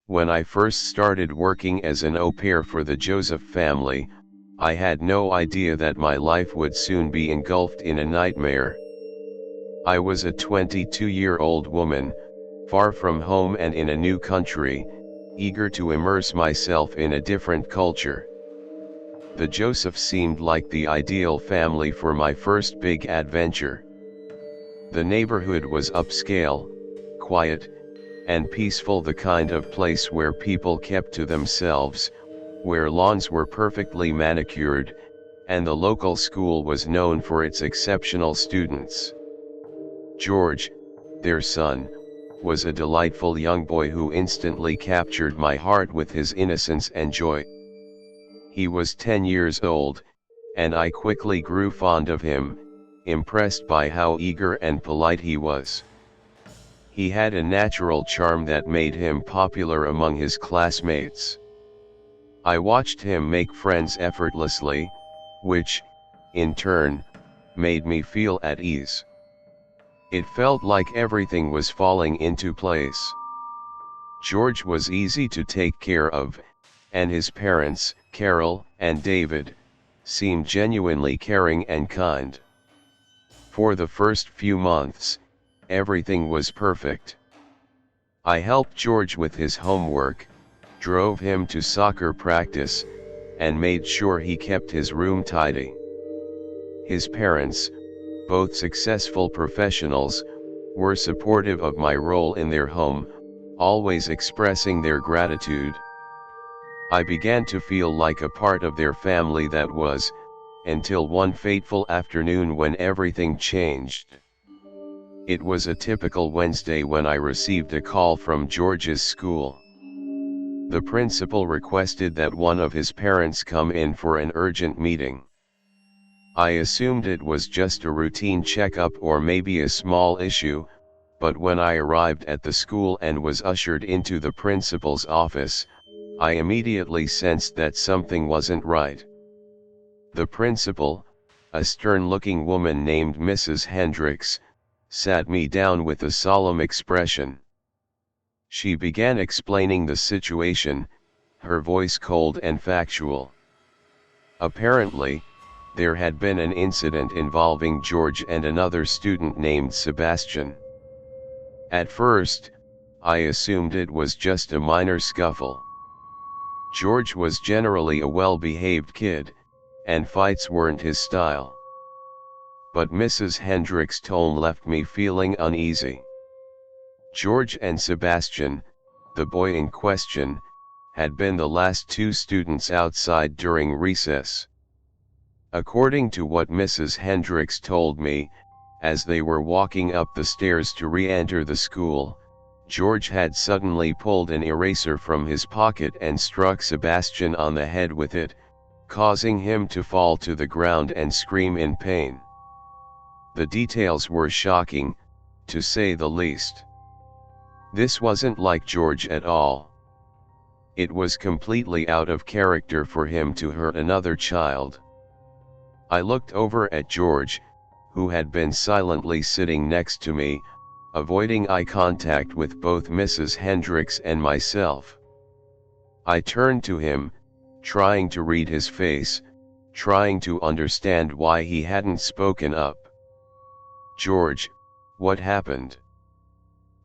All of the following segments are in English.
When I first started working as an au pair for the Joseph family, I had no idea that my life would soon be engulfed in a nightmare. I was a 22-year-old woman, far from home and in a new country, eager to immerse myself in a different culture. The Joseph seemed like the ideal family for my first big adventure. The neighborhood was upscale, quiet, and peaceful, the kind of place where people kept to themselves, where lawns were perfectly manicured, and the local school was known for its exceptional students. George, their son, was a delightful young boy who instantly captured my heart with his innocence and joy. He was 10 years old, and I quickly grew fond of him, impressed by how eager and polite he was. He had a natural charm that made him popular among his classmates. I watched him make friends effortlessly, which, in turn, made me feel at ease. It felt like everything was falling into place. George was easy to take care of, and his parents, Carol and David, seemed genuinely caring and kind. For the first few months, everything was perfect. I helped George with his homework, drove him to soccer practice, and made sure he kept his room tidy. His parents, both successful professionals, were supportive of my role in their home, always expressing their gratitude. I began to feel like a part of their family. That was, until one fateful afternoon when everything changed. It was a typical Wednesday when I received a call from George's school. The principal requested that one of his parents come in for an urgent meeting. I assumed it was just a routine checkup or maybe a small issue, but when I arrived at the school and was ushered into the principal's office, I immediately sensed that something wasn't right. The principal, a stern-looking woman named Mrs. Hendricks, sat me down with a solemn expression. She began explaining the situation, her voice cold and factual. Apparently, there had been an incident involving George and another student named Sebastian. At first, I assumed it was just a minor scuffle. George was generally a well-behaved kid, and fights weren't his style. But Mrs. Hendricks' tone left me feeling uneasy. George and Sebastian, the boy in question, had been the last two students outside during recess. According to what Mrs. Hendricks told me, as they were walking up the stairs to re-enter the school, George had suddenly pulled an eraser from his pocket and struck Sebastian on the head with it, causing him to fall to the ground and scream in pain. The details were shocking, to say the least. This wasn't like George at all. It was completely out of character for him to hurt another child. I looked over at George, who had been silently sitting next to me, avoiding eye contact with both Mrs. Hendricks and myself. I turned to him, trying to read his face, trying to understand why he hadn't spoken up. "George, what happened?"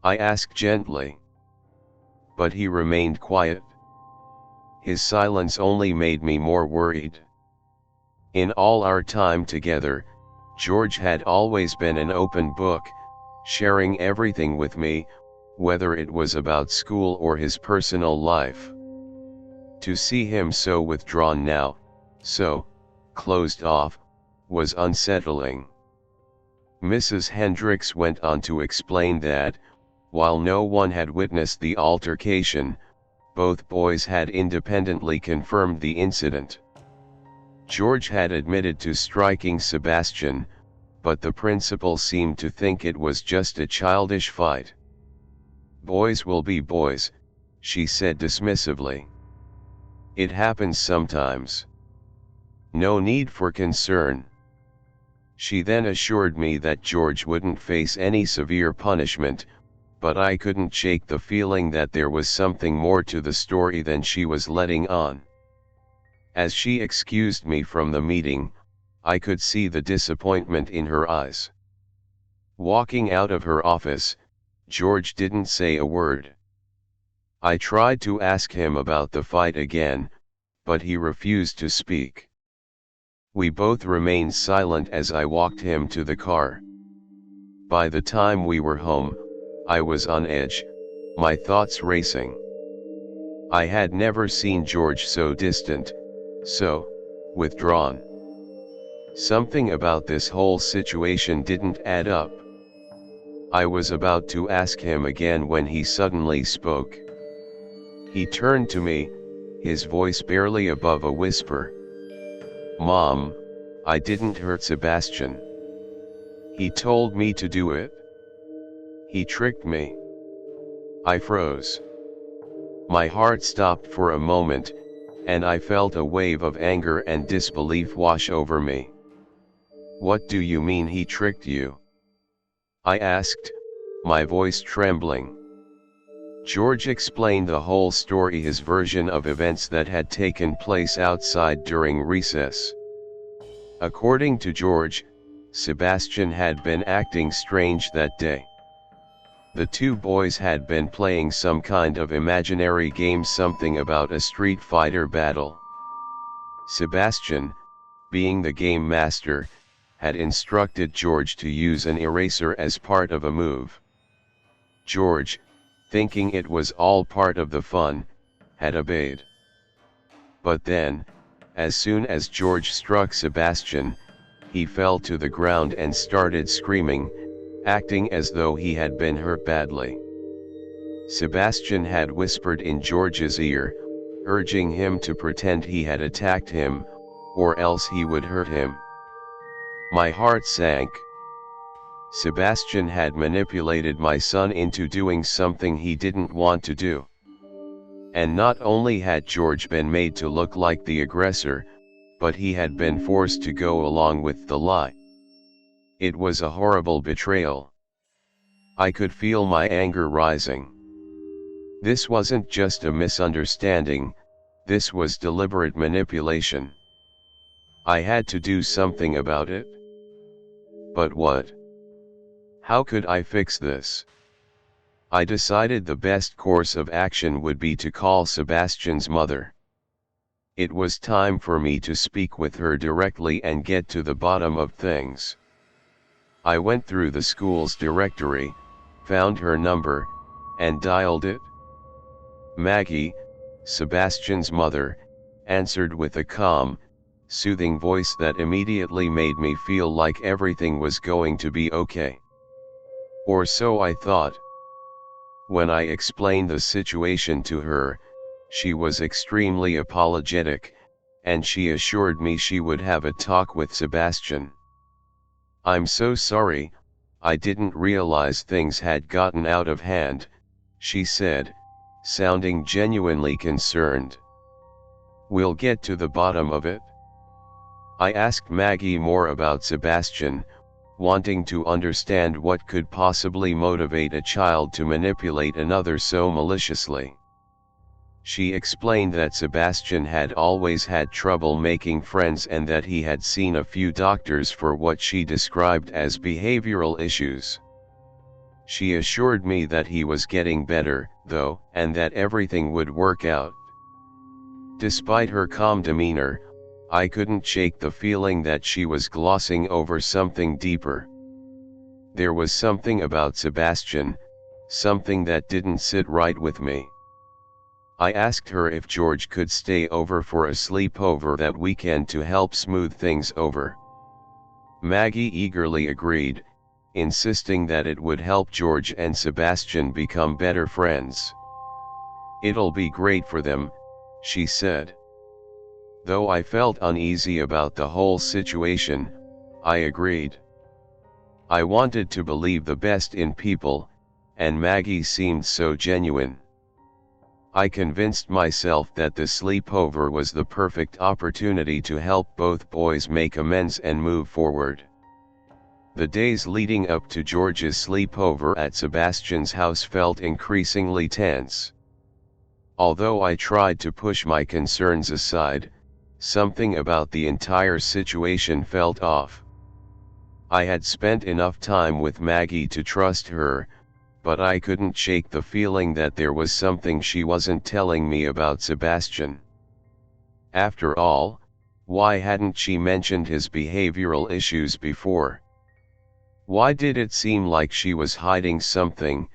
I asked gently. But he remained quiet. His silence only made me more worried. In all our time together, George had always been an open book, sharing everything with me, whether it was about school or his personal life. To see him so withdrawn now, so closed off, was unsettling. Mrs. Hendricks went on to explain that, while no one had witnessed the altercation, both boys had independently confirmed the incident. George had admitted to striking Sebastian, but the principal seemed to think it was just a childish fight. "Boys will be boys," she said dismissively. "It happens sometimes. No need for concern." She then assured me that George wouldn't face any severe punishment, but I couldn't shake the feeling that there was something more to the story than she was letting on. As she excused me from the meeting, I could see the disappointment in her eyes. Walking out of her office, George didn't say a word. I tried to ask him about the fight again, but he refused to speak. We both remained silent as I walked him to the car. By the time we were home, I was on edge, my thoughts racing. I had never seen George so distant, so withdrawn. Something about this whole situation didn't add up. I was about to ask him again when he suddenly spoke. He turned to me, his voice barely above a whisper. "Mom, I didn't hurt Sebastian. He told me to do it. He tricked me." I froze. My heart stopped for a moment, and I felt a wave of anger and disbelief wash over me. "What do you mean he tricked you?" I asked, my voice trembling. George explained the whole story, his version of events that had taken place outside during recess. According to George, Sebastian had been acting strange that day. The two boys had been playing some kind of imaginary game, something about a Street Fighter battle. Sebastian, being the game master, had instructed George to use an eraser as part of a move. George, thinking it was all part of the fun, had obeyed. But then, as soon as George struck Sebastian, he fell to the ground and started screaming, acting as though he had been hurt badly. Sebastian had whispered in George's ear, urging him to pretend he had attacked him, or else he would hurt him. My heart sank. Sebastian had manipulated my son into doing something he didn't want to do. And not only had George been made to look like the aggressor, but he had been forced to go along with the lie. It was a horrible betrayal. I could feel my anger rising. This wasn't just a misunderstanding, this was deliberate manipulation. I had to do something about it. But what? How could I fix this? I decided the best course of action would be to call Sebastian's mother. It was time for me to speak with her directly and get to the bottom of things. I went through the school's directory, found her number, and dialed it. Maggie, Sebastian's mother, answered with a calm, soothing voice that immediately made me feel like everything was going to be okay. Or so I thought. When I explained the situation to her, she was extremely apologetic, and she assured me she would have a talk with Sebastian. "I'm so sorry, I didn't realize things had gotten out of hand," she said, sounding genuinely concerned. "We'll get to the bottom of it." I asked Maggie more about Sebastian, wanting to understand what could possibly motivate a child to manipulate another so maliciously. She explained that Sebastian had always had trouble making friends and that he had seen a few doctors for what she described as behavioral issues. She assured me that he was getting better, though, and that everything would work out. Despite her calm demeanor, I couldn't shake the feeling that she was glossing over something deeper. There was something about Sebastian, something that didn't sit right with me. I asked her if George could stay over for a sleepover that weekend to help smooth things over. Maggie eagerly agreed, insisting that it would help George and Sebastian become better friends. "It'll be great for them," she said. Though I felt uneasy about the whole situation, I agreed. I wanted to believe the best in people, and Maggie seemed so genuine. I convinced myself that the sleepover was the perfect opportunity to help both boys make amends and move forward. The days leading up to George's sleepover at Sebastian's house felt increasingly tense. Although I tried to push my concerns aside, something about the entire situation felt off. I had spent enough time with Maggie to trust her, but I couldn't shake the feeling that there was something she wasn't telling me about Sebastian. After all, why hadn't she mentioned his behavioral issues before? Why did it seem like she was hiding something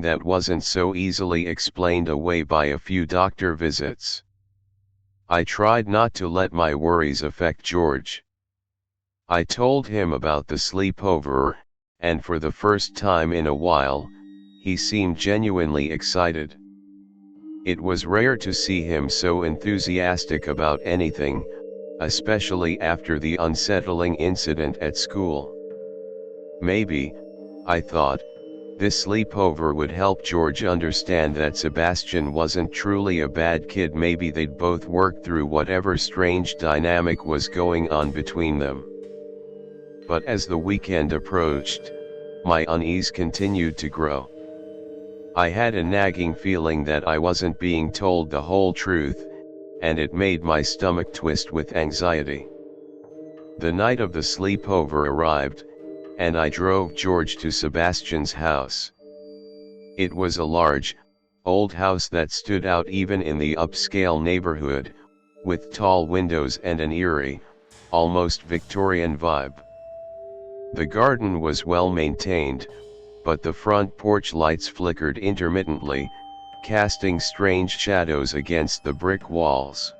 that wasn't so easily explained away by a few doctor visits? I tried not to let my worries affect George. I told him about the sleepover, and for the first time in a while, he seemed genuinely excited. It was rare to see him so enthusiastic about anything, especially after the unsettling incident at school. Maybe, I thought, this sleepover would help George understand that Sebastian wasn't truly a bad kid. Maybe they'd both work through whatever strange dynamic was going on between them. But as the weekend approached, my unease continued to grow. I had a nagging feeling that I wasn't being told the whole truth, and it made my stomach twist with anxiety. The night of the sleepover arrived, and I drove George to Sebastian's house. It was a large, old house that stood out even in the upscale neighborhood, with tall windows and an eerie, almost Victorian vibe. The garden was well maintained, but the front porch lights flickered intermittently, casting strange shadows against the brick walls.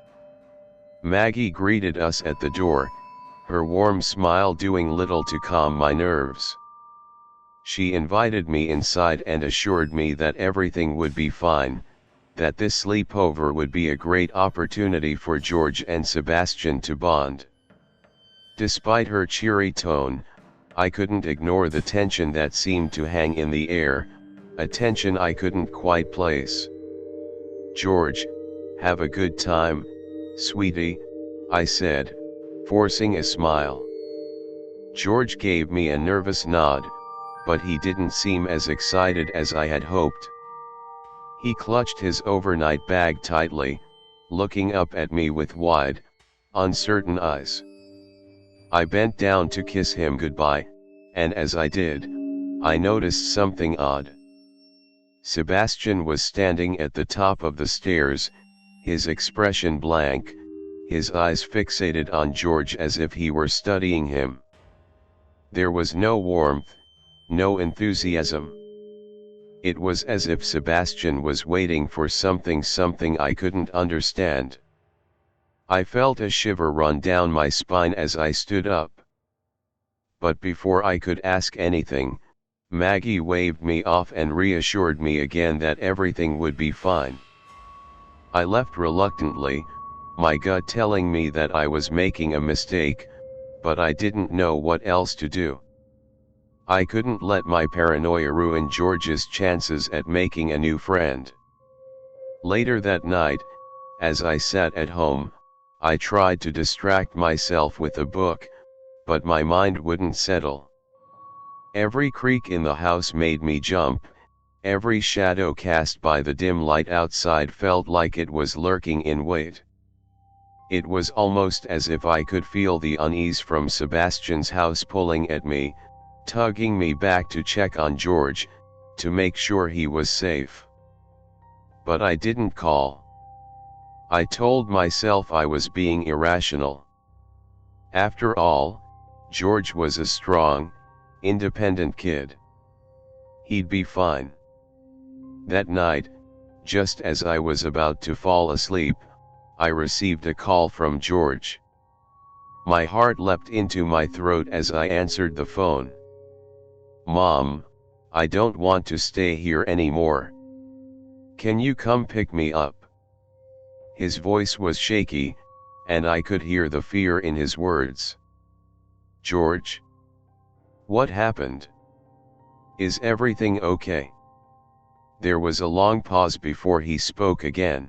Maggie greeted us at the door, her warm smile doing little to calm my nerves. She invited me inside and assured me that everything would be fine, that this sleepover would be a great opportunity for George and Sebastian to bond. Despite her cheery tone, I couldn't ignore the tension that seemed to hang in the air, a tension I couldn't quite place. "George, have a good time, sweetie," I said, forcing a smile. George gave me a nervous nod, but he didn't seem as excited as I had hoped. He clutched his overnight bag tightly, looking up at me with wide, uncertain eyes. I bent down to kiss him goodbye, and as I did, I noticed something odd. Sebastian was standing at the top of the stairs, his expression blank, his eyes fixated on George as if he were studying him. There was no warmth, no enthusiasm. It was as if Sebastian was waiting for something I couldn't understand. I felt a shiver run down my spine as I stood up. But before I could ask anything, Maggie waved me off and reassured me again that everything would be fine. I left reluctantly, my gut telling me that I was making a mistake, but I didn't know what else to do. I couldn't let my paranoia ruin George's chances at making a new friend. Later that night, as I sat at home, I tried to distract myself with a book, but my mind wouldn't settle. Every creak in the house made me jump, every shadow cast by the dim light outside felt like it was lurking in wait. It was almost as if I could feel the unease from Sebastian's house pulling at me, tugging me back to check on George, to make sure he was safe. But I didn't call. I told myself I was being irrational. After all, George was a strong, independent kid. He'd be fine. That night, just as I was about to fall asleep, I received a call from George. My heart leapt into my throat as I answered the phone. "Mom, I don't want to stay here anymore. Can you come pick me up?" His voice was shaky, and I could hear the fear in his words. "George? What happened? Is everything okay?" There was a long pause before he spoke again.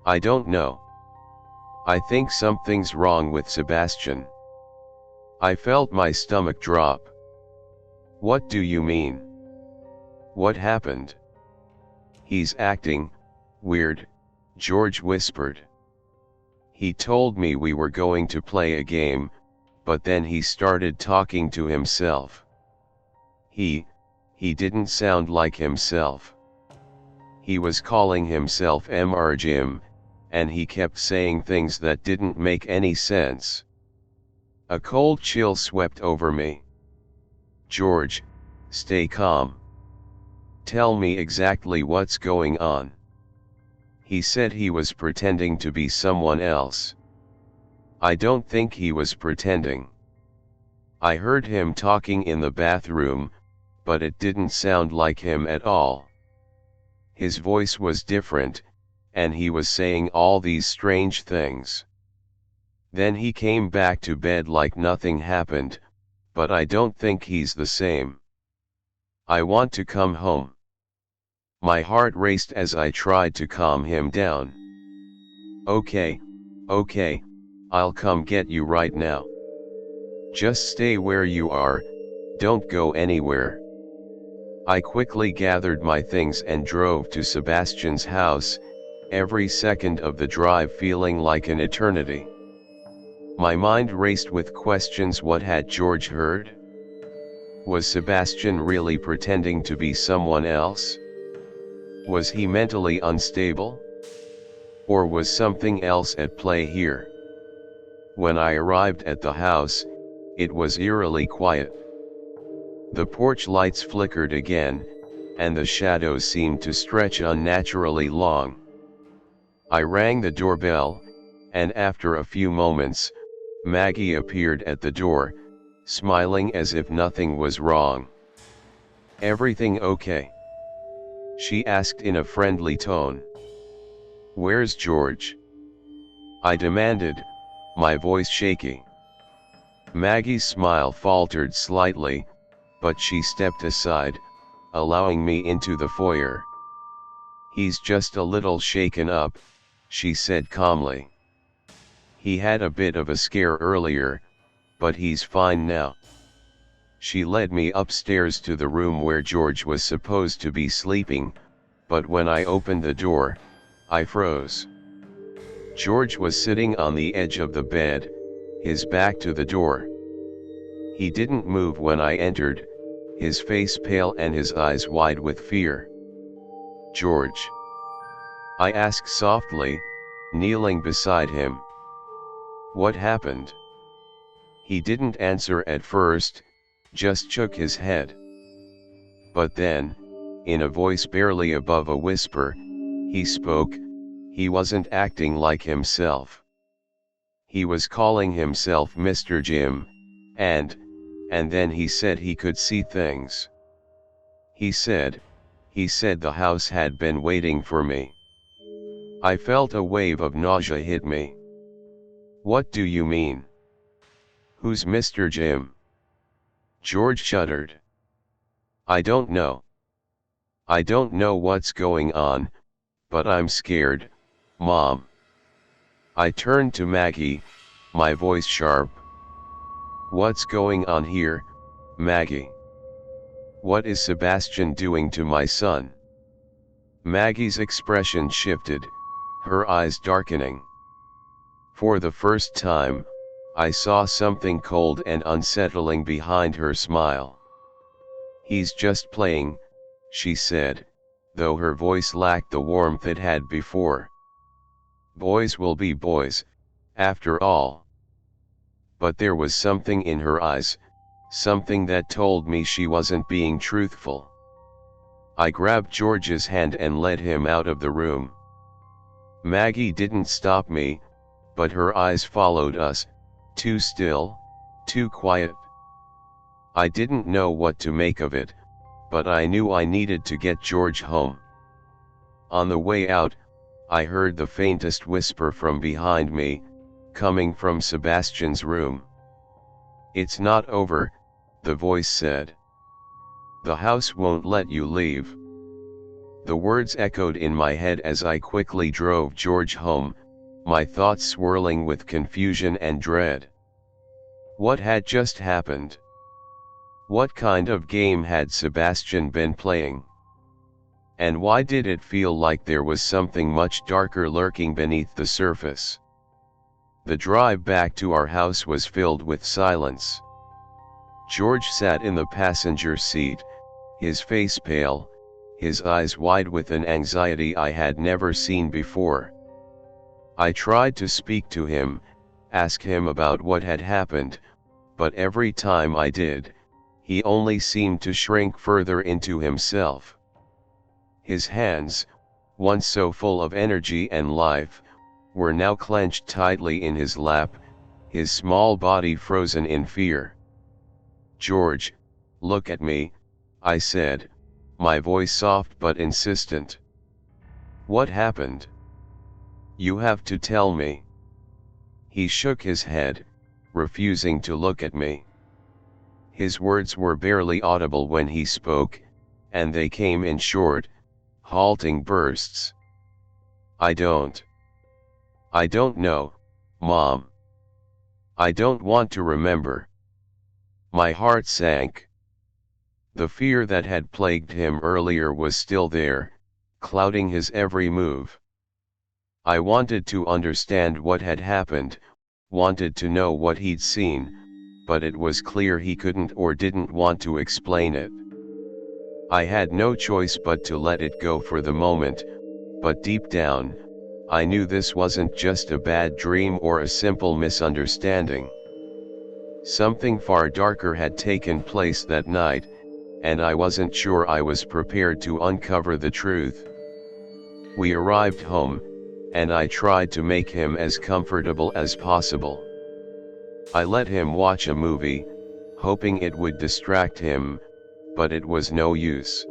"I don't know. I think something's wrong with Sebastian. I felt my stomach drop. What do you mean? What happened? He's acting weird, George whispered. He told me we were going to play a game, but then he started talking to himself. He didn't sound like himself. He was calling himself Mr. Jim, and he kept saying things that didn't make any sense. A cold chill swept over me. George, stay calm. Tell me exactly what's going on. He said he was pretending to be someone else. I don't think he was pretending. I heard him talking in the bathroom, but it didn't sound like him at all. His voice was different, and he was saying all these strange things. Then he came back to bed like nothing happened, but I don't think he's the same. I want to come home. My heart raced as I tried to calm him down. Okay, I'll come get you right now. Just stay where you are, don't go anywhere. I quickly gathered my things and drove to Sebastian's house, every second of the drive feeling like an eternity. My mind raced with questions. What had George heard? Was Sebastian really pretending to be someone else? Was he mentally unstable? Or was something else at play here? When I arrived at the house, it was eerily quiet. The porch lights flickered again, and the shadows seemed to stretch unnaturally long. I rang the doorbell, and after a few moments, Maggie appeared at the door, smiling as if nothing was wrong. Everything okay? She asked in a friendly tone. Where's George? I demanded, my voice shaky. Maggie's smile faltered slightly, but she stepped aside, allowing me into the foyer. He's just a little shaken up, she said calmly. He had a bit of a scare earlier, but he's fine now. She led me upstairs to the room where George was supposed to be sleeping, but when I opened the door, I froze. George was sitting on the edge of the bed, his back to the door. He didn't move when I entered, his face pale and his eyes wide with fear. George? I asked softly, kneeling beside him. What happened? He didn't answer at first, just shook his head. But then, in a voice barely above a whisper, he spoke. He wasn't acting like himself. He was calling himself Mr. Jim, and then he said he could see things. He said the house had been waiting for me. I felt a wave of nausea hit me. What do you mean? Who's Mr. Jim? George shuddered. I don't know. I don't know what's going on, but I'm scared, Mom. I turned to Maggie, my voice sharp. What's going on here, Maggie? What is Sebastian doing to my son? Maggie's expression shifted, her eyes darkening. For the first time, I saw something cold and unsettling behind her smile. He's just playing, she said, though her voice lacked the warmth it had before. Boys will be boys, after all. But there was something in her eyes, something that told me she wasn't being truthful. I grabbed George's hand and led him out of the room. Maggie didn't stop me, but her eyes followed us, too still, too quiet. I didn't know what to make of it, but I knew I needed to get George home. On the way out, I heard the faintest whisper from behind me, coming from Sebastian's room. It's not over, the voice said. The house won't let you leave. The words echoed in my head as I quickly drove George home, my thoughts swirling with confusion and dread. What had just happened? What kind of game had Sebastian been playing? And why did it feel like there was something much darker lurking beneath the surface? The drive back to our house was filled with silence. George sat in the passenger seat, his face pale, his eyes wide with an anxiety I had never seen before. I tried to speak to him, ask him about what had happened, but every time I did, he only seemed to shrink further into himself. His hands, once so full of energy and life, were now clenched tightly in his lap, his small body frozen in fear. "George, look at me," I said, my voice soft but insistent. "What happened? You have to tell me." He shook his head, refusing to look at me. His words were barely audible when he spoke, and they came in short, halting bursts. I don't know, Mom. I don't want to remember." My heart sank. The fear that had plagued him earlier was still there, clouding his every move. I wanted to understand what had happened, wanted to know what he'd seen, but it was clear he couldn't or didn't want to explain it. I had no choice but to let it go for the moment, but deep down, I knew this wasn't just a bad dream or a simple misunderstanding. Something far darker had taken place that night, and I wasn't sure I was prepared to uncover the truth. We arrived home, and I tried to make him as comfortable as possible. I let him watch a movie, hoping it would distract him, but it was no use.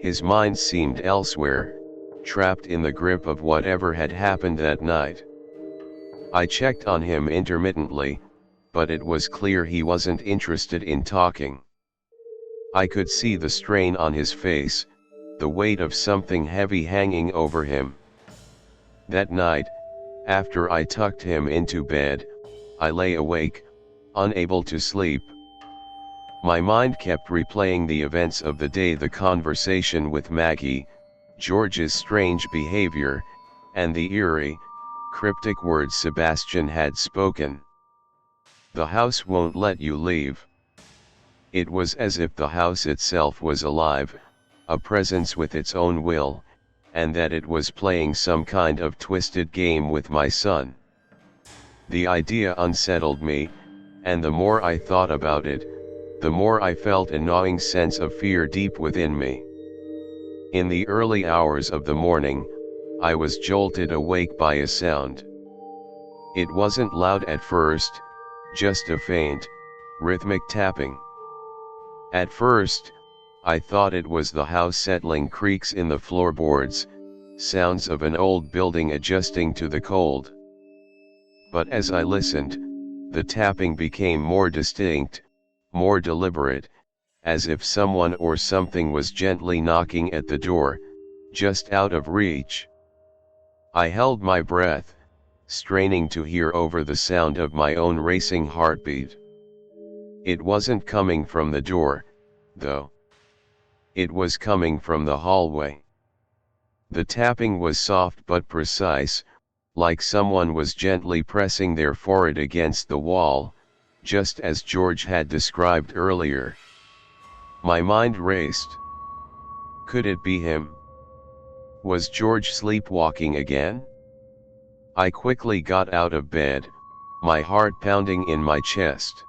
His mind seemed elsewhere, trapped in the grip of whatever had happened that night. I checked on him intermittently, but it was clear he wasn't interested in talking. I could see the strain on his face, the weight of something heavy hanging over him. That night, after I tucked him into bed, I lay awake, unable to sleep. My mind kept replaying the events of the day, the conversation with Maggie, George's strange behavior, and the eerie, cryptic words Sebastian had spoken. "The house won't let you leave." It was as if the house itself was alive, a presence with its own will, and that it was playing some kind of twisted game with my son. The idea unsettled me, and the more I thought about it, the more I felt a gnawing sense of fear deep within me. In the early hours of the morning, I was jolted awake by a sound. It wasn't loud at first, just a faint, rhythmic tapping. At first, I thought it was the house settling creaks in the floorboards, sounds of an old building adjusting to the cold. But as I listened, the tapping became more distinct, more deliberate, as if someone or something was gently knocking at the door, just out of reach. I held my breath, straining to hear over the sound of my own racing heartbeat. It wasn't coming from the door, though. It was coming from the hallway. The tapping was soft but precise, like someone was gently pressing their forehead against the wall, just as George had described earlier. My mind raced. Could it be him? Was George sleepwalking again? I quickly got out of bed, my heart pounding in my chest.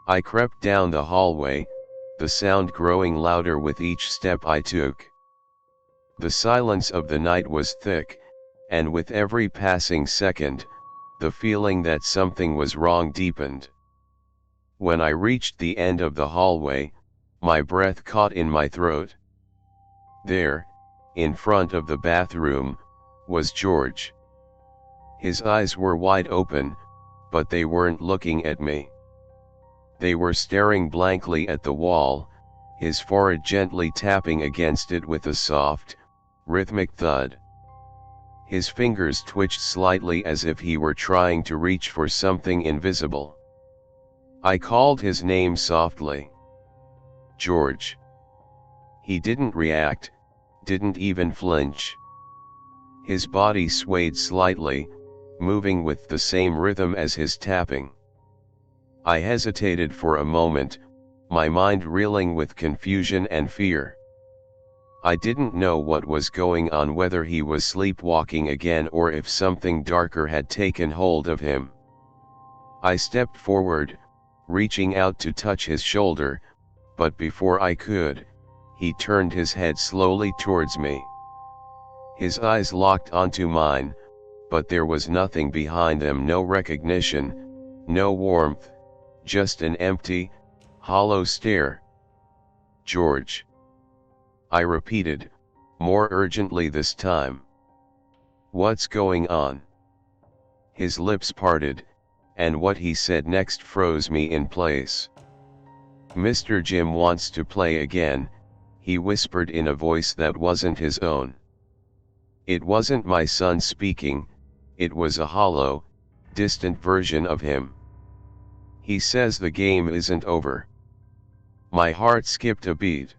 I crept down the hallway, the sound growing louder with each step I took. The silence of the night was thick, and with every passing second, the feeling that something was wrong deepened. When I reached the end of the hallway, my breath caught in my throat. There, in front of the bathroom, was George. His eyes were wide open, but they weren't looking at me. They were staring blankly at the wall, his forehead gently tapping against it with a soft, rhythmic thud. His fingers twitched slightly as if he were trying to reach for something invisible. I called his name softly. George. He didn't react, didn't even flinch. His body swayed slightly, moving with the same rhythm as his tapping. I hesitated for a moment, my mind reeling with confusion and fear. I didn't know what was going on, whether he was sleepwalking again or if something darker had taken hold of him. I stepped forward, reaching out to touch his shoulder, but before I could, he turned his head slowly towards me. His eyes locked onto mine, but there was nothing behind them, no recognition, no warmth, just an empty, hollow stare. George. I repeated, more urgently this time. What's going on? His lips parted, and what he said next froze me in place. Mr. Jim wants to play again, he whispered in a voice that wasn't his own. It wasn't my son speaking, it was a hollow, distant version of him. He says the game isn't over. My heart skipped a beat.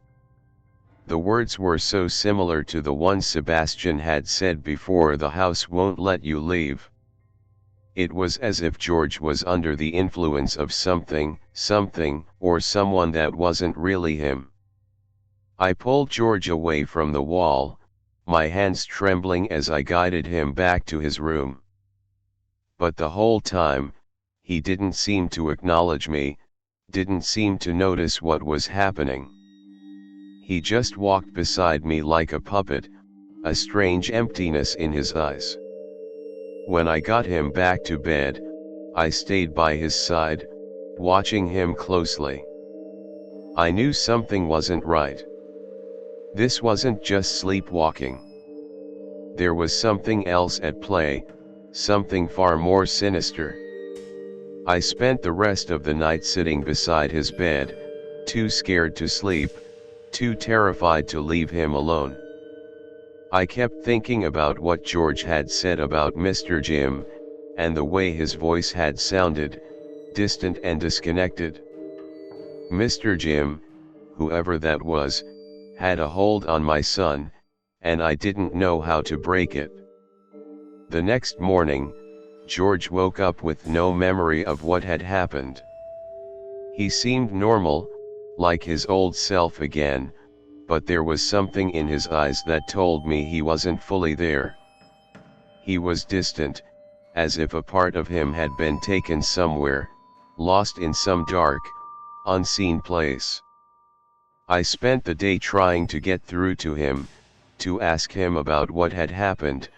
The words were so similar to the ones Sebastian had said before, the house won't let you leave. It was as if George was under the influence of something, or someone that wasn't really him. I pulled George away from the wall, my hands trembling as I guided him back to his room. But the whole time, he didn't seem to acknowledge me, didn't seem to notice what was happening. He just walked beside me like a puppet, a strange emptiness in his eyes. When I got him back to bed, I stayed by his side, watching him closely. I knew something wasn't right. This wasn't just sleepwalking. There was something else at play, something far more sinister. I spent the rest of the night sitting beside his bed, too scared to sleep, too terrified to leave him alone. I kept thinking about what George had said about Mr. Jim, and the way his voice had sounded, distant and disconnected. Mr. Jim, whoever that was, had a hold on my son, and I didn't know how to break it. The next morning, George woke up with no memory of what had happened. He seemed normal, like his old self again, but there was something in his eyes that told me he wasn't fully there. He was distant, as if a part of him had been taken somewhere, lost in some dark, unseen place. I spent the day trying to get through to him, to ask him about what had happened,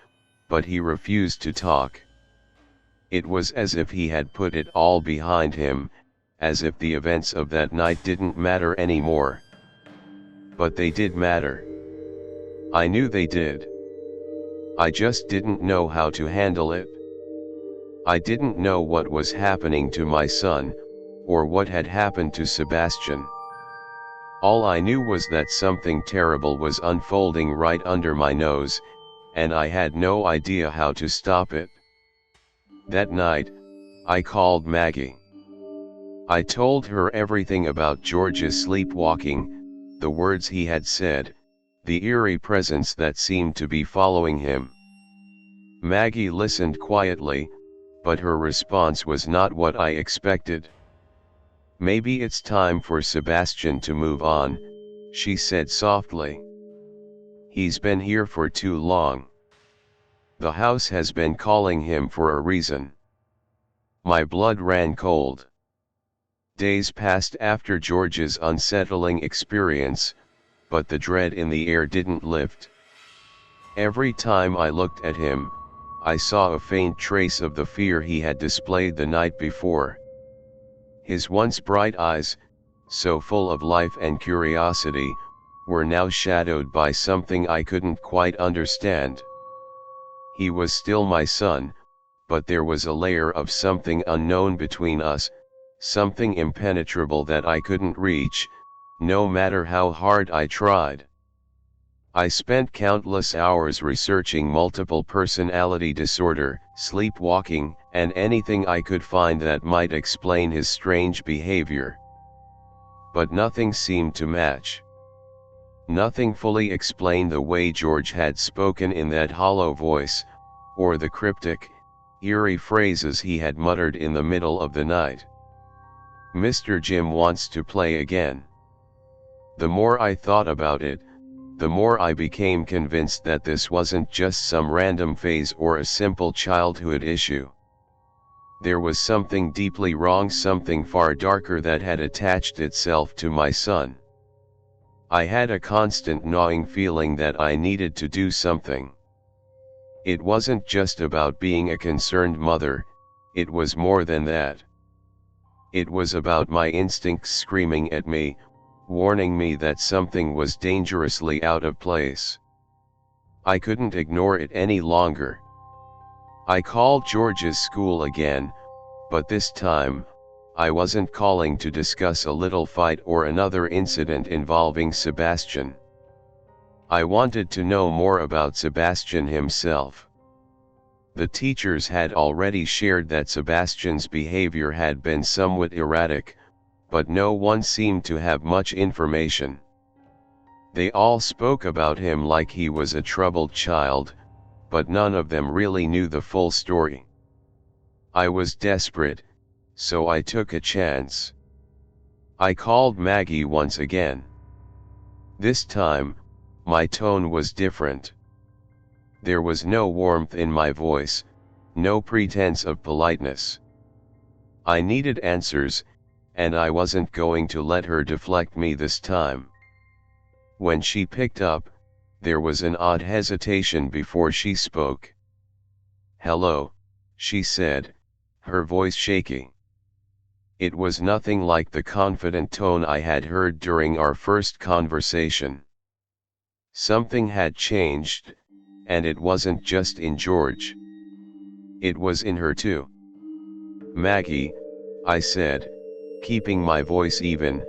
but he refused to talk. It was as if he had put it all behind him, as if the events of that night didn't matter anymore. But they did matter. I knew they did. I just didn't know how to handle it. I didn't know what was happening to my son, or what had happened to Sebastian. All I knew was that something terrible was unfolding right under my nose, and I had no idea how to stop it. That night, I called Maggie. I told her everything about George's sleepwalking, the words he had said, the eerie presence that seemed to be following him. Maggie listened quietly, but her response was not what I expected. Maybe it's time for Sebastian to move on, she said softly. He's been here for too long. The house has been calling him for a reason. My blood ran cold. Days passed after George's unsettling experience, but the dread in the air didn't lift. Every time I looked at him, I saw a faint trace of the fear he had displayed the night before. His once bright eyes, so full of life and curiosity, were now shadowed by something I couldn't quite understand. He was still my son, but there was a layer of something unknown between us, something impenetrable that I couldn't reach, no matter how hard I tried. I spent countless hours researching multiple personality disorder, sleepwalking, and anything I could find that might explain his strange behavior. But nothing seemed to match. Nothing fully explained the way George had spoken in that hollow voice, or the cryptic, eerie phrases he had muttered in the middle of the night. "Mr. Jim wants to play again." The more I thought about it, the more I became convinced that this wasn't just some random phase or a simple childhood issue. There was something deeply wrong, something far darker that had attached itself to my son. I had a constant gnawing feeling that I needed to do something. It wasn't just about being a concerned mother, it was more than that. It was about my instincts screaming at me, warning me that something was dangerously out of place. I couldn't ignore it any longer. I called George's school again, but this time, I wasn't calling to discuss a little fight or another incident involving Sebastian. I wanted to know more about Sebastian himself. The teachers had already shared that Sebastian's behavior had been somewhat erratic, but no one seemed to have much information. They all spoke about him like he was a troubled child, but none of them really knew the full story. I was desperate, so I took a chance. I called Maggie once again. This time, my tone was different. There was no warmth in my voice, no pretense of politeness. I needed answers, and I wasn't going to let her deflect me this time. When she picked up, there was an odd hesitation before she spoke. "Hello," she said, her voice shaky. It was nothing like the confident tone I had heard during our first conversation. Something had changed, and it wasn't just in George. It was in her too. "Maggie," I said, keeping my voice even,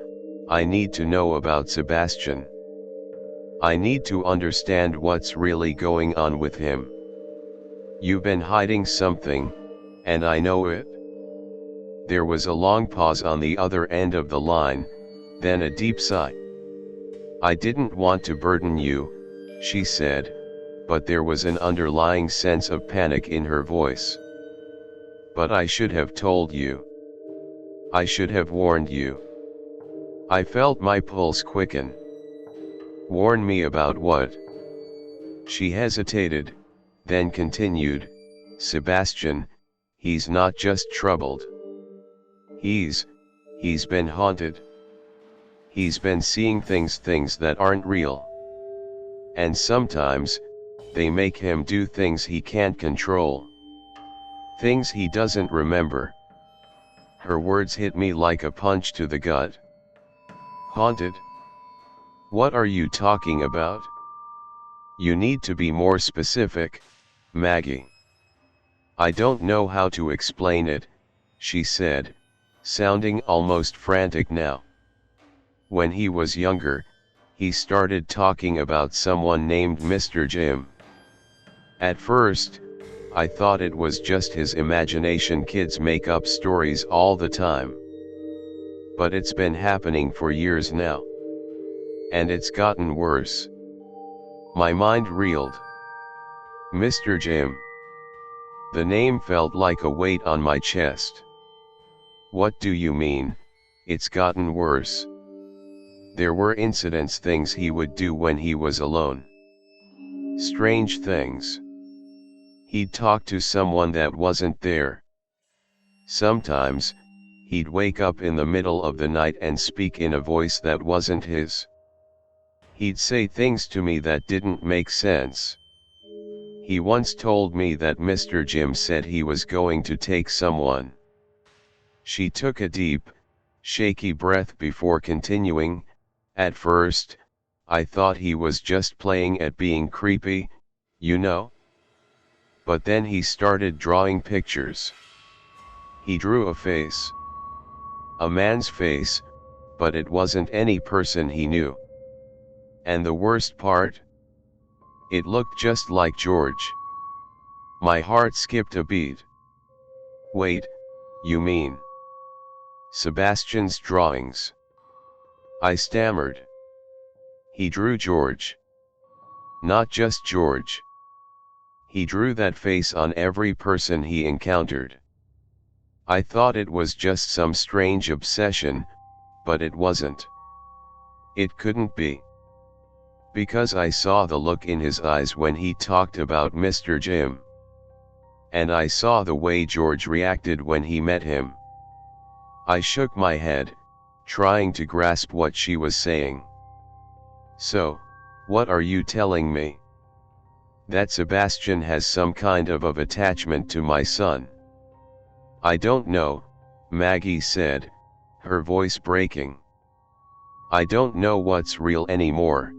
"I need to know about Sebastian. I need to understand what's really going on with him. You've been hiding something, and I know it." There was a long pause on the other end of the line, then a deep sigh. "I didn't want to burden you," she said, but there was an underlying sense of panic in her voice. "But I should have told you. I should have warned you." I felt my pulse quicken. "Warn me about what?" She hesitated, then continued, "Sebastian, he's not just troubled. He's been haunted. He's been seeing things that aren't real. And sometimes, they make him do things he can't control. Things he doesn't remember." Her words hit me like a punch to the gut. "Haunted? What are you talking about? You need to be more specific, Maggie." "I don't know how to explain it," she said, sounding almost frantic now. "When he was younger, he started talking about someone named Mr. Jim. At first, I thought it was just his imagination. Kids make up stories all the time. But it's been happening for years now. And it's gotten worse." My mind reeled. Mr. Jim. The name felt like a weight on my chest. "What do you mean, it's gotten worse?" There were incidents, things he would do when he was alone. Strange things. He'd talk to someone that wasn't there. Sometimes, he'd wake up in the middle of the night and speak in a voice that wasn't his. He'd say things to me that didn't make sense. He once told me that Mr. Jim said he was going to take someone. She took a deep, shaky breath before continuing. "At first, I thought he was just playing at being creepy, you know? But then he started drawing pictures. He drew a face. A man's face, but it wasn't any person he knew. And the worst part? It looked just like George. My heart skipped a beat. Wait, you mean Sebastian's drawings? I stammered. He drew George. Not just George. He drew that face on every person he encountered. I thought it was just some strange obsession, but it wasn't. It couldn't be. Because I saw the look in his eyes when he talked about Mr. Jim. And I saw the way George reacted when he met him. I shook my head, trying to grasp what she was saying. So, what are you telling me? That Sebastian has some kind of attachment to my son? I don't know, Maggie said, her voice breaking. I don't know what's real anymore.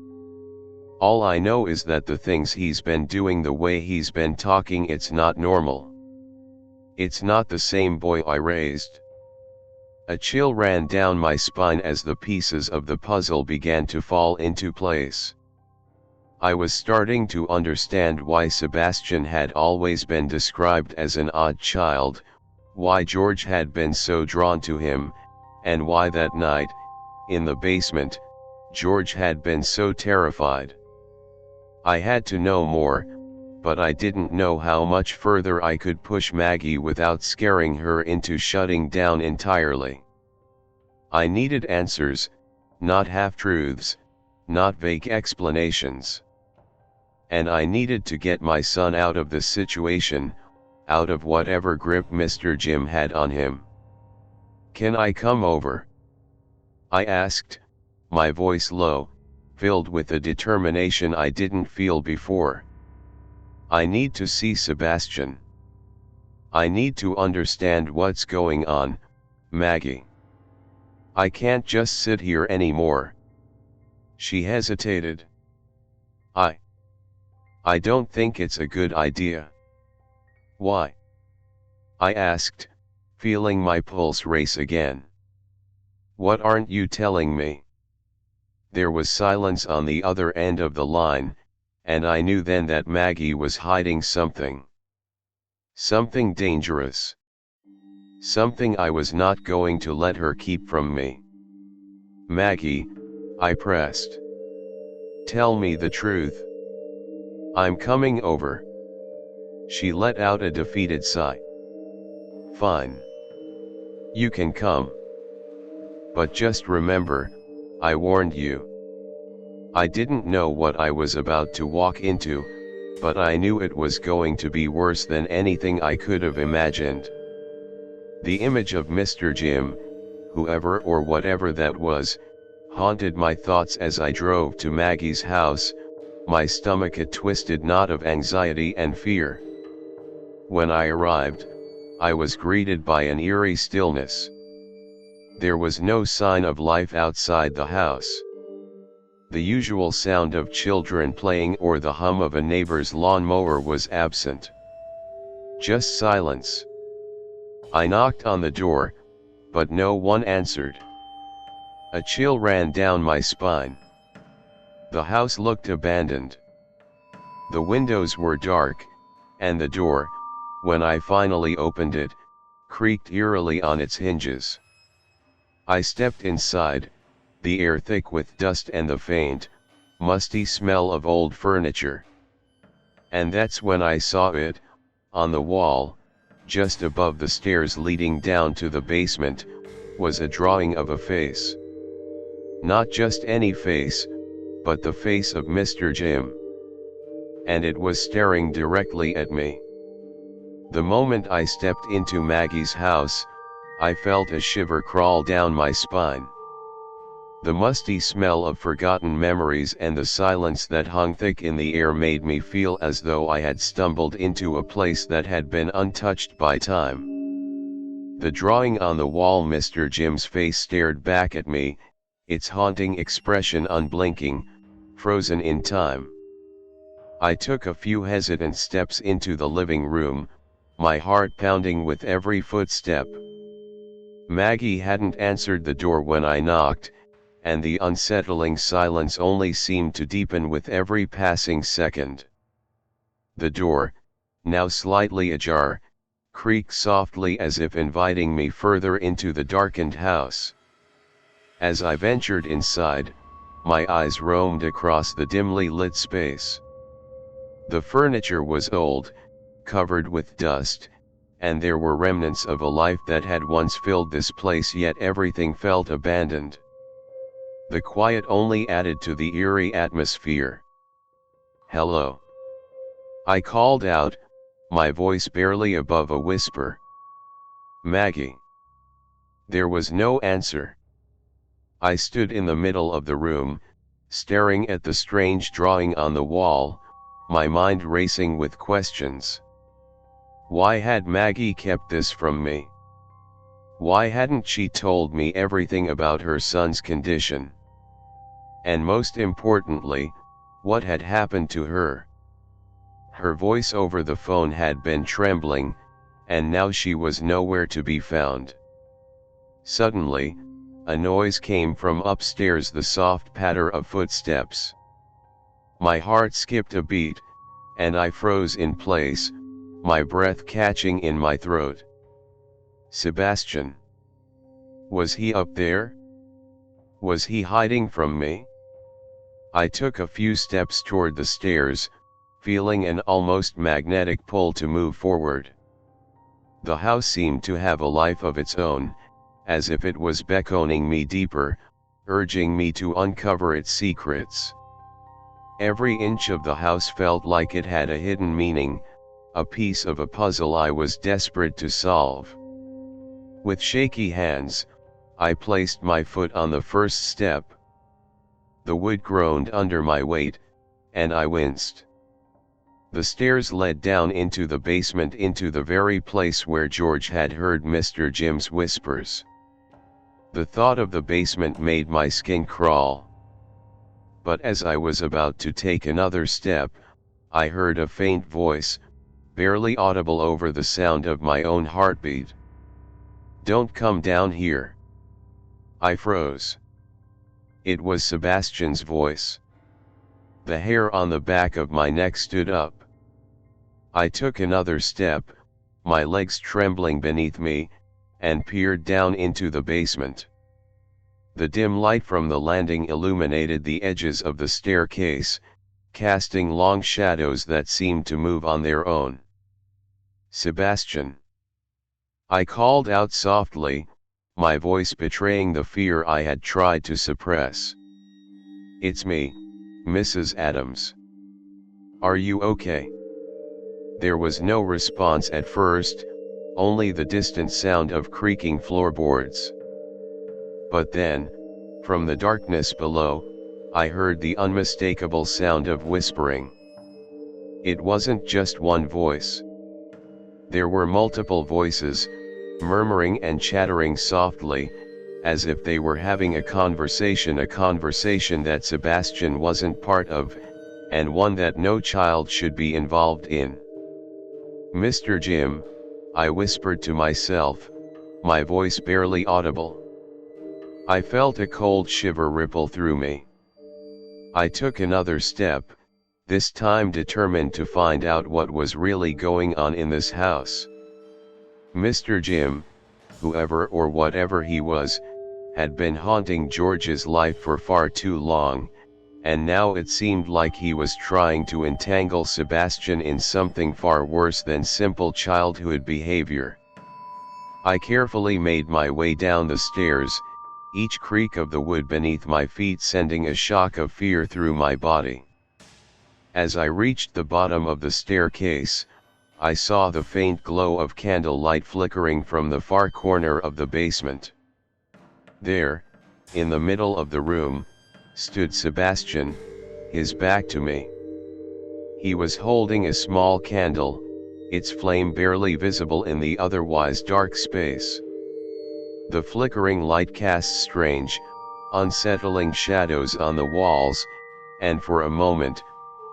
All I know is that the things he's been doing, the way he's been talking, it's not normal. It's not the same boy I raised. A chill ran down my spine as the pieces of the puzzle began to fall into place. I was starting to understand why Sebastian had always been described as an odd child, why George had been so drawn to him, and why that night, in the basement, George had been so terrified. I had to know more, but I didn't know how much further I could push Maggie without scaring her into shutting down entirely. I needed answers, not half-truths, not vague explanations. And I needed to get my son out of the situation, out of whatever grip Mr. Jim had on him. Can I come over? I asked, my voice low, filled with a determination I didn't feel before. I need to see Sebastian. I need to understand what's going on, Maggie. I can't just sit here anymore. She hesitated. I don't think it's a good idea. Why? I asked, feeling my pulse race again. What aren't you telling me? There was silence on the other end of the line, and I knew then that Maggie was hiding something. Something dangerous. Something I was not going to let her keep from me. Maggie, I pressed. Tell me the truth. I'm coming over. She let out a defeated sigh. Fine. You can come. But just remember, I warned you. I didn't know what I was about to walk into, but I knew it was going to be worse than anything I could have imagined. The image of Mr. Jim, whoever or whatever that was, haunted my thoughts as I drove to Maggie's house, my stomach a twisted knot of anxiety and fear. When I arrived, I was greeted by an eerie stillness. There was no sign of life outside the house. The usual sound of children playing or the hum of a neighbor's lawnmower was absent. Just silence. I knocked on the door, but no one answered. A chill ran down my spine. The house looked abandoned. The windows were dark, and the door, when I finally opened it, creaked eerily on its hinges. I stepped inside, the air thick with dust and the faint, musty smell of old furniture. And that's when I saw it, on the wall, just above the stairs leading down to the basement, was a drawing of a face. Not just any face, but the face of Mr. Jim. And it was staring directly at me. The moment I stepped into Maggie's house, I felt a shiver crawl down my spine. The musty smell of forgotten memories and the silence that hung thick in the air made me feel as though I had stumbled into a place that had been untouched by time. The drawing on the wall, Mr. Jim's face stared back at me, its haunting expression unblinking, frozen in time. I took a few hesitant steps into the living room, my heart pounding with every footstep. Maggie hadn't answered the door when I knocked, and the unsettling silence only seemed to deepen with every passing second. The door, now slightly ajar, creaked softly as if inviting me further into the darkened house. As I ventured inside, my eyes roamed across the dimly lit space. The furniture was old, covered with dust, and there were remnants of a life that had once filled this place, yet everything felt abandoned. The quiet only added to the eerie atmosphere. "Hello," I called out, my voice barely above a whisper. "Maggie." There was no answer. I stood in the middle of the room, staring at the strange drawing on the wall, my mind racing with questions. Why had Maggie kept this from me? Why hadn't she told me everything about her son's condition? And most importantly, what had happened to her? Her voice over the phone had been trembling, and now she was nowhere to be found. Suddenly, a noise came from upstairs, the soft patter of footsteps. My heart skipped a beat, and I froze in place, my breath catching in my throat. Sebastian. Was he up there? Was he hiding from me? I took a few steps toward the stairs, feeling an almost magnetic pull to move forward. The house seemed to have a life of its own, as if it was beckoning me deeper, urging me to uncover its secrets. Every inch of the house felt like it had a hidden meaning, a piece of a puzzle I was desperate to solve. With shaky hands, I placed my foot on the first step. The wood groaned under my weight, and I winced. The stairs led down into the basement, into the very place where George had heard Mr. Jim's whispers. The thought of the basement made my skin crawl. But as I was about to take another step, I heard a faint voice, barely audible over the sound of my own heartbeat. "Don't come down here." I froze. It was Sebastian's voice. The hair on the back of my neck stood up. I took another step, my legs trembling beneath me, and peered down into the basement. The dim light from the landing illuminated the edges of the staircase, casting long shadows that seemed to move on their own. "Sebastian." I called out softly, my voice betraying the fear I had tried to suppress. "It's me, Mrs. Adams. Are you okay?" There was no response at first, only the distant sound of creaking floorboards. But then, from the darkness below, I heard the unmistakable sound of whispering. It wasn't just one voice. There were multiple voices, murmuring and chattering softly, as if they were having a conversation that Sebastian wasn't part of, and one that no child should be involved in. "Mr. Jim," I whispered to myself, my voice barely audible. I felt a cold shiver ripple through me. I took another step, this time determined to find out what was really going on in this house. Mr. Jim, whoever or whatever he was, had been haunting George's life for far too long, and now it seemed like he was trying to entangle Sebastian in something far worse than simple childhood behavior. I carefully made my way down the stairs, each creak of the wood beneath my feet sending a shock of fear through my body. As I reached the bottom of the staircase, I saw the faint glow of candlelight flickering from the far corner of the basement. There, in the middle of the room, stood Sebastian, his back to me. He was holding a small candle, its flame barely visible in the otherwise dark space. The flickering light cast strange, unsettling shadows on the walls, and for a moment,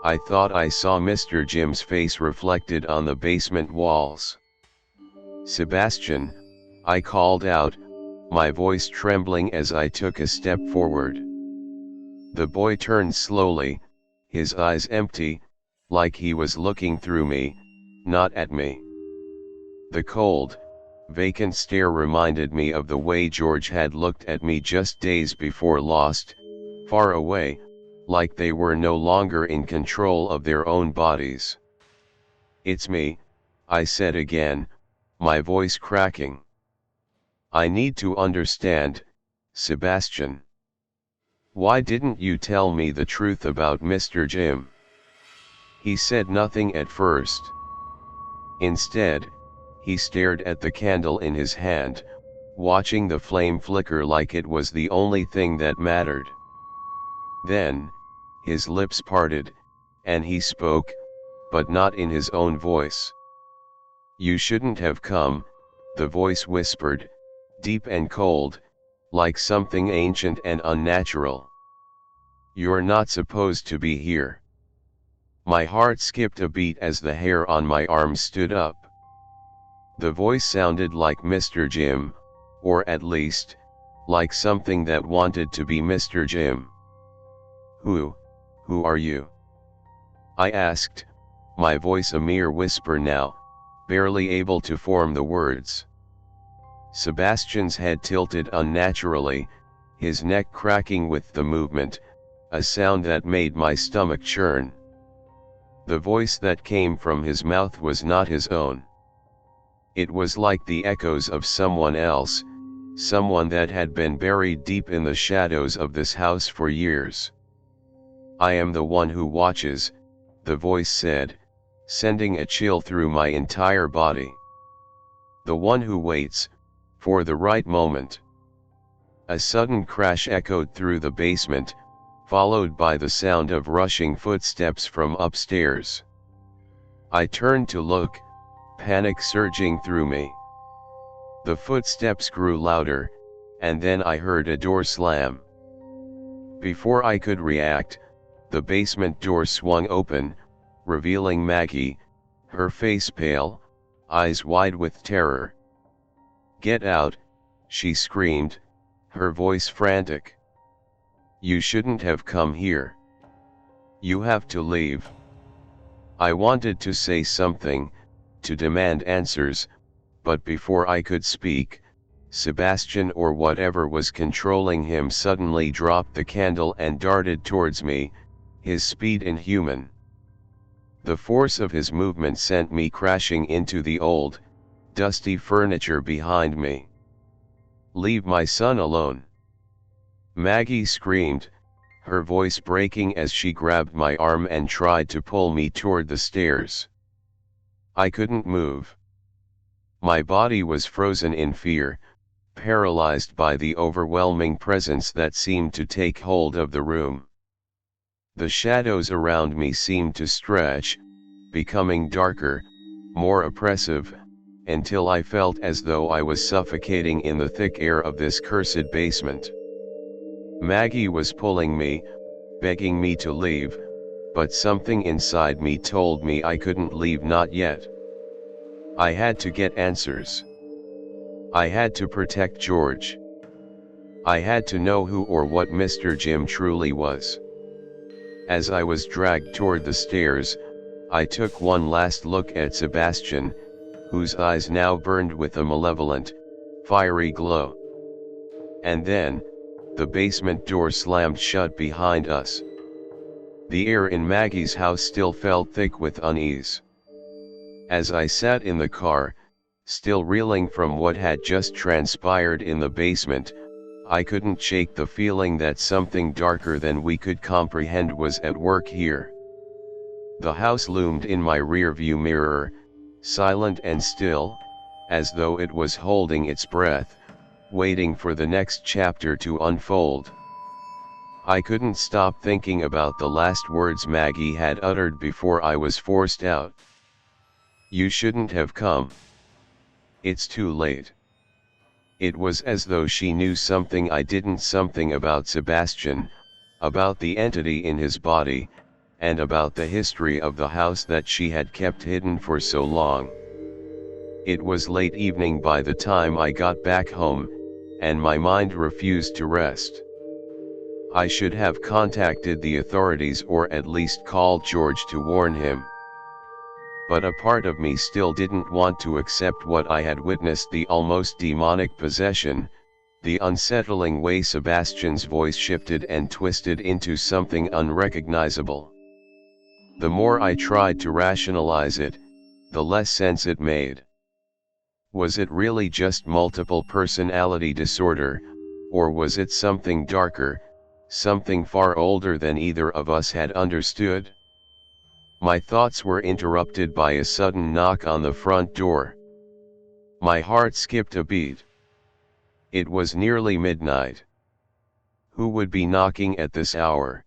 I thought I saw Mr. Jim's face reflected on the basement walls. "Sebastian," I called out, my voice trembling as I took a step forward. The boy turned slowly, his eyes empty, like he was looking through me, not at me. The cold, vacant stare reminded me of the way George had looked at me just days before, lost, far away, like they were no longer in control of their own bodies. "It's me," I said again, my voice cracking. "I need to understand, Sebastian. Why didn't you tell me the truth about Mr. Jim?" He said nothing at first. Instead, he stared at the candle in his hand, watching the flame flicker like it was the only thing that mattered. Then, his lips parted, and he spoke, but not in his own voice. "You shouldn't have come," the voice whispered, deep and cold, like something ancient and unnatural. "You're not supposed to be here." My heart skipped a beat as the hair on my arm stood up. The voice sounded like Mr. Jim, or at least, like something that wanted to be Mr. Jim. Who are you?" I asked, my voice a mere whisper now, barely able to form the words. Sebastian's head tilted unnaturally, his neck cracking with the movement, a sound that made my stomach churn. The voice that came from his mouth was not his own. It was like the echoes of someone else, someone that had been buried deep in the shadows of this house for years. "I am the one who watches," the voice said, sending a chill through my entire body. "The one who waits, for the right moment." A sudden crash echoed through the basement, followed by the sound of rushing footsteps from upstairs. I turned to look, panic surging through me. The footsteps grew louder, and then I heard a door slam. Before I could react, the basement door swung open, revealing Maggie, her face pale, eyes wide with terror. "Get out," she screamed, her voice frantic. "You shouldn't have come here. You have to leave." I wanted to say something, to demand answers, but before I could speak, Sebastian or whatever was controlling him suddenly dropped the candle and darted towards me, his speed inhuman. The force of his movement sent me crashing into the old, dusty furniture behind me. "Leave my son alone!" Maggie screamed, her voice breaking as she grabbed my arm and tried to pull me toward the stairs. I couldn't move. My body was frozen in fear, paralyzed by the overwhelming presence that seemed to take hold of the room. The shadows around me seemed to stretch, becoming darker, more oppressive, until I felt as though I was suffocating in the thick air of this cursed basement. Maggie was pulling me, begging me to leave, but something inside me told me I couldn't leave, not yet. I had to get answers. I had to protect George. I had to know who or what Mr. Jim truly was. As I was dragged toward the stairs, I took one last look at Sebastian, whose eyes now burned with a malevolent, fiery glow. And then, the basement door slammed shut behind us. The air in Maggie's house still felt thick with unease. As I sat in the car, still reeling from what had just transpired in the basement, I couldn't shake the feeling that something darker than we could comprehend was at work here. The house loomed in my rearview mirror, silent and still, as though it was holding its breath, waiting for the next chapter to unfold. I couldn't stop thinking about the last words Maggie had uttered before I was forced out. "You shouldn't have come. It's too late." It was as though she knew something I didn't, something about Sebastian, about the entity in his body, and about the history of the house that she had kept hidden for so long. It was late evening by the time I got back home, and my mind refused to rest. I should have contacted the authorities or at least called George to warn him. But a part of me still didn't want to accept what I had witnessed, the almost demonic possession, the unsettling way Sebastian's voice shifted and twisted into something unrecognizable. The more I tried to rationalize it, the less sense it made. Was it really just multiple personality disorder, or was it something darker, something far older than either of us had understood? My thoughts were interrupted by a sudden knock on the front door. My heart skipped a beat. It was nearly midnight. Who would be knocking at this hour?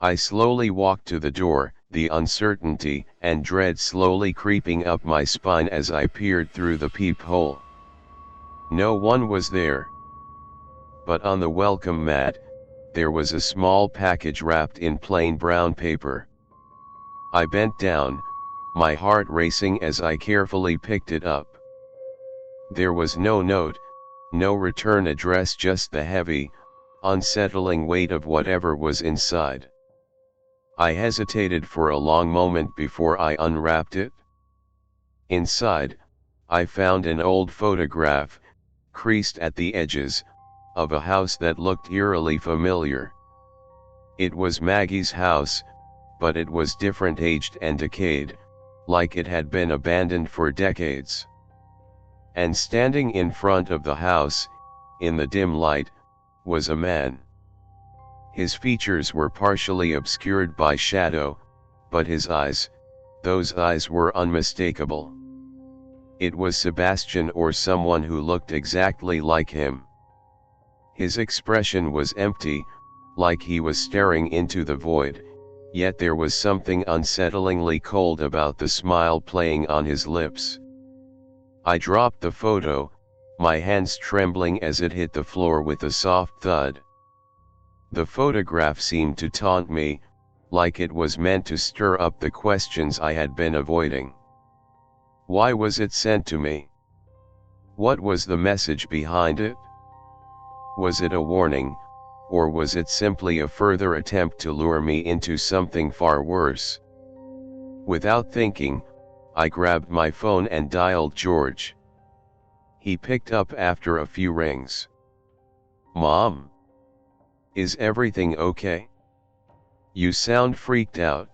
I slowly walked to the door, the uncertainty and dread slowly creeping up my spine as I peered through the peephole. No one was there. But on the welcome mat, there was a small package wrapped in plain brown paper. I bent down, my heart racing as I carefully picked it up. There was no note, no return address, just the heavy, unsettling weight of whatever was inside. I hesitated for a long moment before I unwrapped it. Inside, I found an old photograph, creased at the edges, of a house that looked eerily familiar. It was Maggie's house, but it was different, aged and decayed, like it had been abandoned for decades. And standing in front of the house, in the dim light, was a man. His features were partially obscured by shadow, but his eyes, those eyes were unmistakable. It was Sebastian, or someone who looked exactly like him. His expression was empty, like he was staring into the void, yet there was something unsettlingly cold about the smile playing on his lips. I dropped the photo, my hands trembling as it hit the floor with a soft thud. The photograph seemed to taunt me, like it was meant to stir up the questions I had been avoiding. Why was it sent to me? What was the message behind it? Was it a warning, or was it simply a further attempt to lure me into something far worse? Without thinking, I grabbed my phone and dialed George. He picked up after a few rings. "Mom? Is everything okay? You sound freaked out."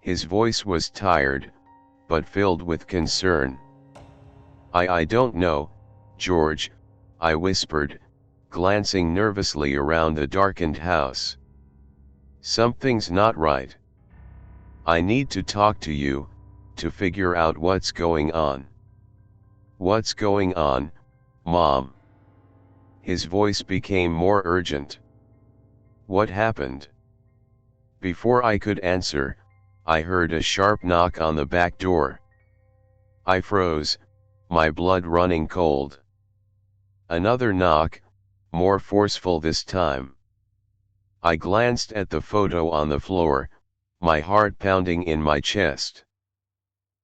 His voice was tired, but filled with concern. I don't know, George," I whispered, glancing nervously around the darkened house. "Something's not right. I need to talk to you, to figure out what's going on." "What's going on, Mom?" His voice became more urgent. "What happened?" Before I could answer, I heard a sharp knock on the back door. I froze, my blood running cold. Another knock, more forceful this time. I glanced at the photo on the floor, my heart pounding in my chest.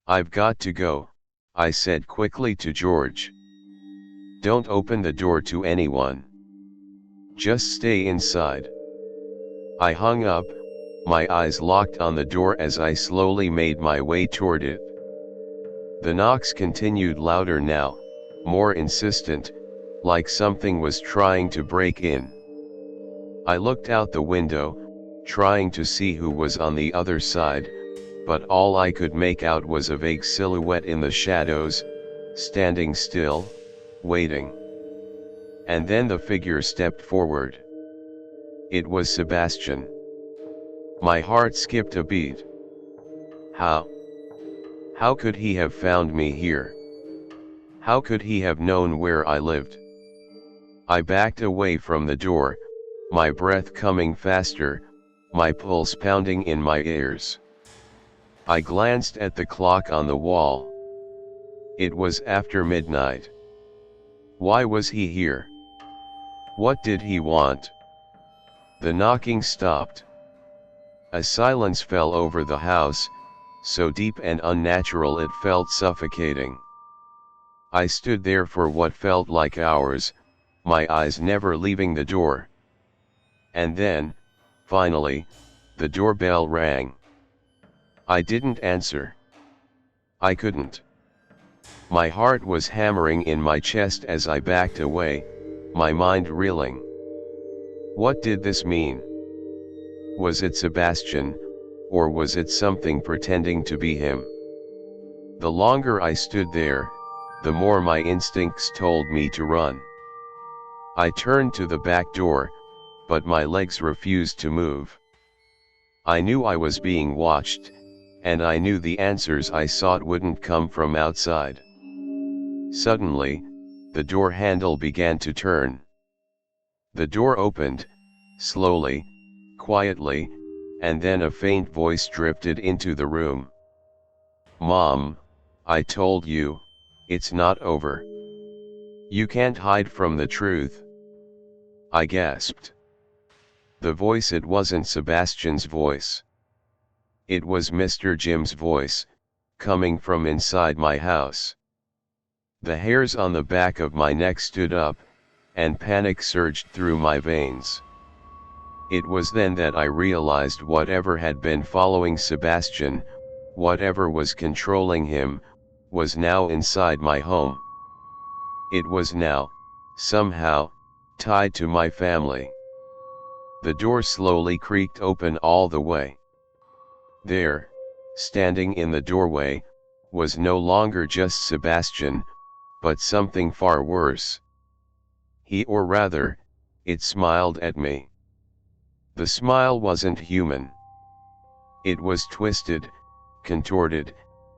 "I've got to go," I said quickly to George. "Don't open the door to anyone. Just stay inside." I hung up, my eyes locked on the door as I slowly made my way toward it. The knocks continued louder now, more insistent, like something was trying to break in. I looked out the window, trying to see who was on the other side, but all I could make out was a vague silhouette in the shadows, standing still, waiting. And then the figure stepped forward. It was Sebastian. My heart skipped a beat. How? How could he have found me here? How could he have known where I lived? I backed away from the door, my breath coming faster, my pulse pounding in my ears. I glanced at the clock on the wall. It was after midnight. Why was he here? What did he want? The knocking stopped. A silence fell over the house, so deep and unnatural it felt suffocating. I stood there for what felt like hours, my eyes never leaving the door. And then, finally, the doorbell rang. I didn't answer. I couldn't. My heart was hammering in my chest as I backed away, my mind reeling. What did this mean? Was it Sebastian, or was it something pretending to be him? The longer I stood there, the more my instincts told me to run. I turned to the back door, but my legs refused to move. I knew I was being watched, and I knew the answers I sought wouldn't come from outside. Suddenly, the door handle began to turn. The door opened, slowly, quietly, and then a faint voice drifted into the room. "Mom, I told you, it's not over. You can't hide from the truth." I gasped. The voice, it wasn't Sebastian's voice. It was Mr. Jim's voice, coming from inside my house. The hairs on the back of my neck stood up, and panic surged through my veins. It was then that I realized whatever had been following Sebastian, whatever was controlling him, was now inside my home. It was now, somehow, tied to my family. The door slowly creaked open all the way. There, standing in the doorway, was no longer just Sebastian, but something far worse. Or rather, it smiled at me. The smile wasn't human. It was twisted, contorted,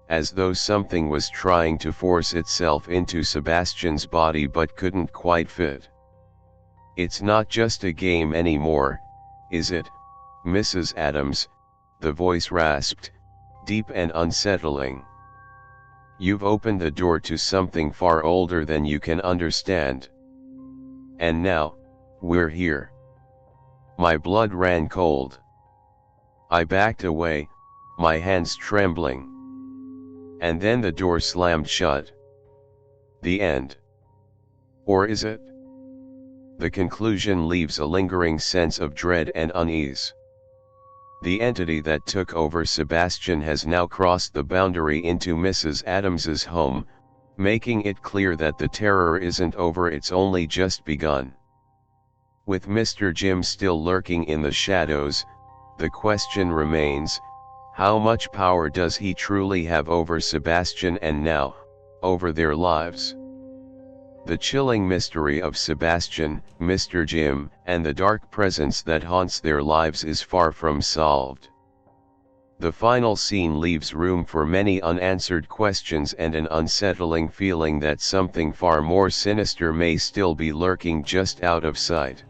as though something was trying to force itself into Sebastian's body but couldn't quite fit. "It's not just a game anymore, is it, Mrs. Adams?" the voice rasped, deep and unsettling. "You've opened the door to something far older than you can understand. And now, we're here." My blood ran cold. I backed away, my hands trembling. And then the door slammed shut. The end. Or is it? The conclusion leaves a lingering sense of dread and unease. The entity that took over Sebastian has now crossed the boundary into Mrs. Adams's home, making it clear that the terror isn't over, it's only just begun. With Mr. Jim still lurking in the shadows, the question remains, how much power does he truly have over Sebastian and now, over their lives? The chilling mystery of Sebastian, Mr. Jim, and the dark presence that haunts their lives is far from solved. The final scene leaves room for many unanswered questions and an unsettling feeling that something far more sinister may still be lurking just out of sight.